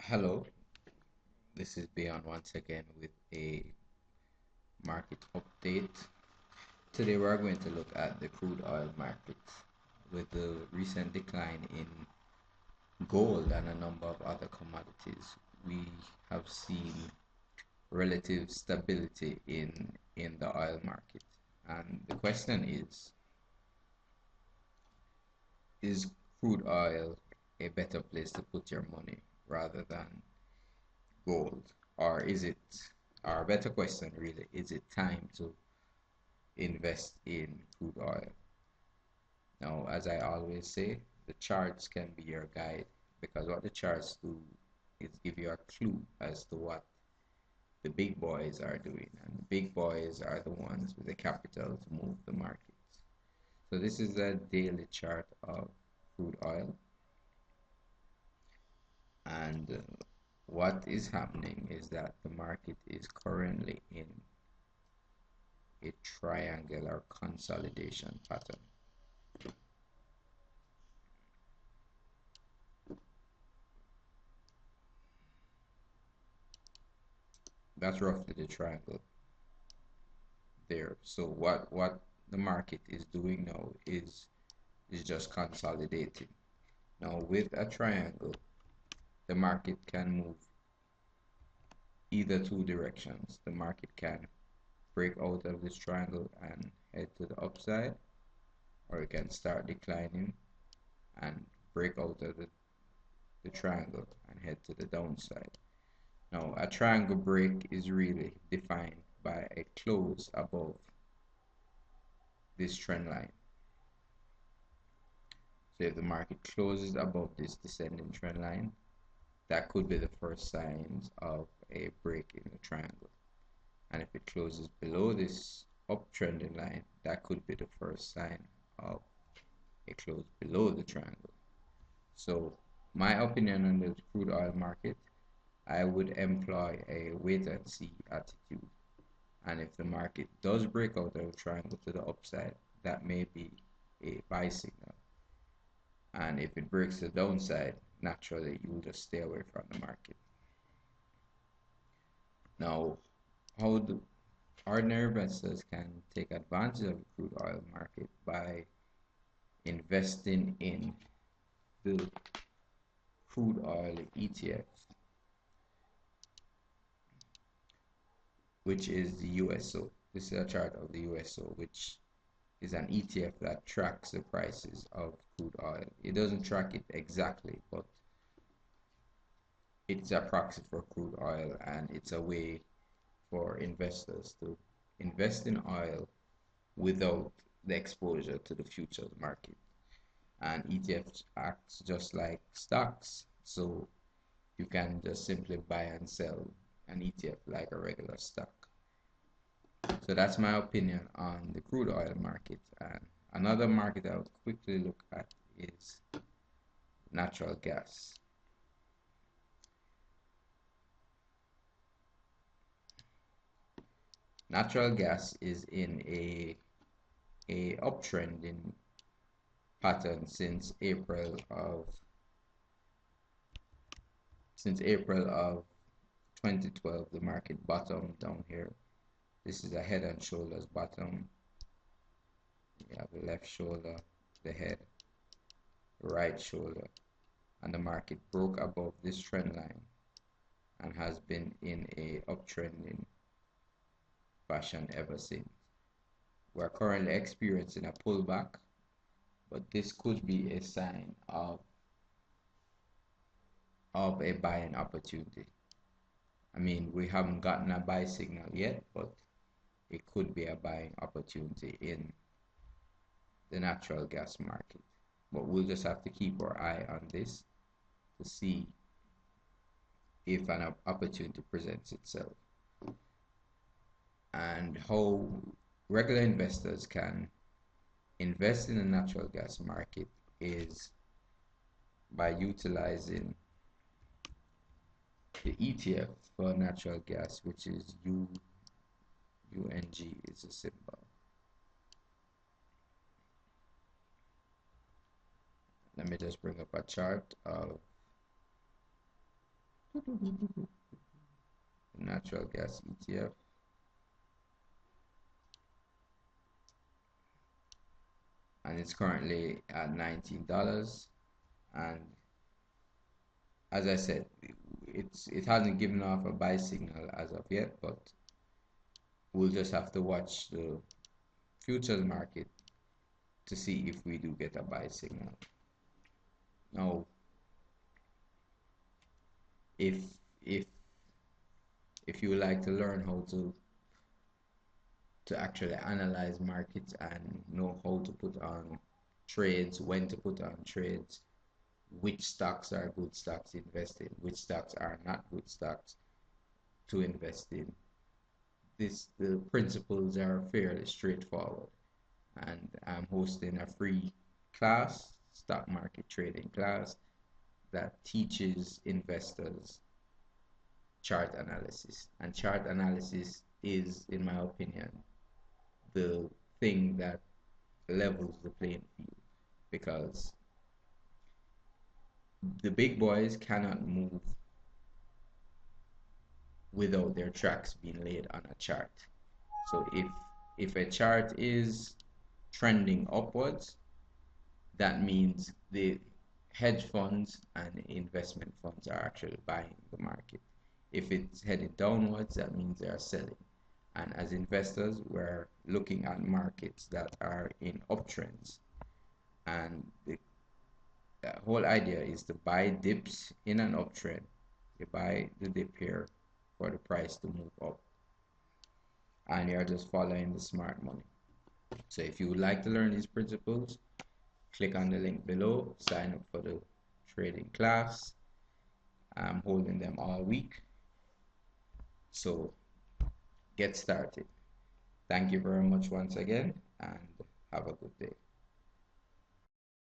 Hello, this is Beyond once again with a market update. Today we're going to look at the crude oil market. With the recent decline in gold and a number of other commodities, we have seen relative stability in the oil market. And the question is crude oil a better place to put your money rather than gold? Or is it, or a better question really, is it time to invest in crude oil? Now, as I always say, the charts can be your guide because what the charts do is give you a clue as to what the big boys are doing. And the big boys are the ones with the capital to move the markets. So this is a daily chart of crude oil. And what is happening is that the market is currently in a triangular consolidation pattern. That's roughly the triangle there. So what the market is doing now is just consolidating. Now with a triangle, the market can move either two directions. The market can break out of this triangle and head to the upside, or it can start declining and break out of the triangle and head to the downside. Now, a triangle break is really defined by a close above this trend line. So if the market closes above this descending trend line, that could be the first signs of a break in the triangle. And if it closes below this uptrending line, that could be the first sign of a close below the triangle. So my opinion on the crude oil market, I would employ a wait and see attitude. And if the market does break out of the triangle to the upside, that may be a buy signal. And if it breaks the downside, naturally you will just stay away from the market. Now, how the ordinary investors can take advantage of the crude oil market by investing in the crude oil ETF, which is the USO. This is a chart of the USO, which is an ETF that tracks the prices of crude oil. It doesn't track it exactly, but it's a proxy for crude oil, and it's a way for investors to invest in oil without the exposure to the futures market. And ETFs acts just like stocks, so you can just simply buy and sell an ETF like a regular stock. So that's my opinion on the crude oil market. And another market I'll quickly look at is natural gas. Natural gas is in a uptrending pattern since April of 2012. The market bottomed down here. This is a head and shoulders bottom. You have the left shoulder, the head, the right shoulder, and the market broke above this trend line and has been in a uptrending fashion ever since. We're currently experiencing a pullback, but this could be a sign of a buying opportunity. I mean, we haven't gotten a buy signal yet, but it could be a buying opportunity in the natural gas market. But we'll just have to keep our eye on this to see if an opportunity presents itself. And how regular investors can invest in the natural gas market is by utilizing the ETF for natural gas, which is UNG is a symbol. Let me just bring up a chart of Natural gas ETF, and it's currently at $19. And as I said, it hasn't given off a buy signal as of yet, but we'll just have to watch the futures market to see if we do get a buy signal. Now, if if if you would like to learn how to actually analyze markets and know how to put on trades, when to put on trades, which stocks are good stocks to invest in, which stocks are not good stocks to invest in, the principles are fairly straightforward. And I'm hosting a free class, stock market trading class, that teaches investors chart analysis. And chart analysis is, in my opinion, the thing that levels the playing field, because the big boys cannot move without their tracks being laid on a chart. So if a chart is trending upwards, that means the hedge funds and investment funds are actually buying the market. If it's headed downwards, that means they are selling. And as investors, we're looking at markets that are in uptrends. And the whole idea is to buy dips in an uptrend. You buy the dip here for the price to move up. And you're just following the smart money. So if you would like to learn these principles, click on the link below, sign up for the trading class. I'm holding them all week. So get started. Thank you very much once again, and have a good day.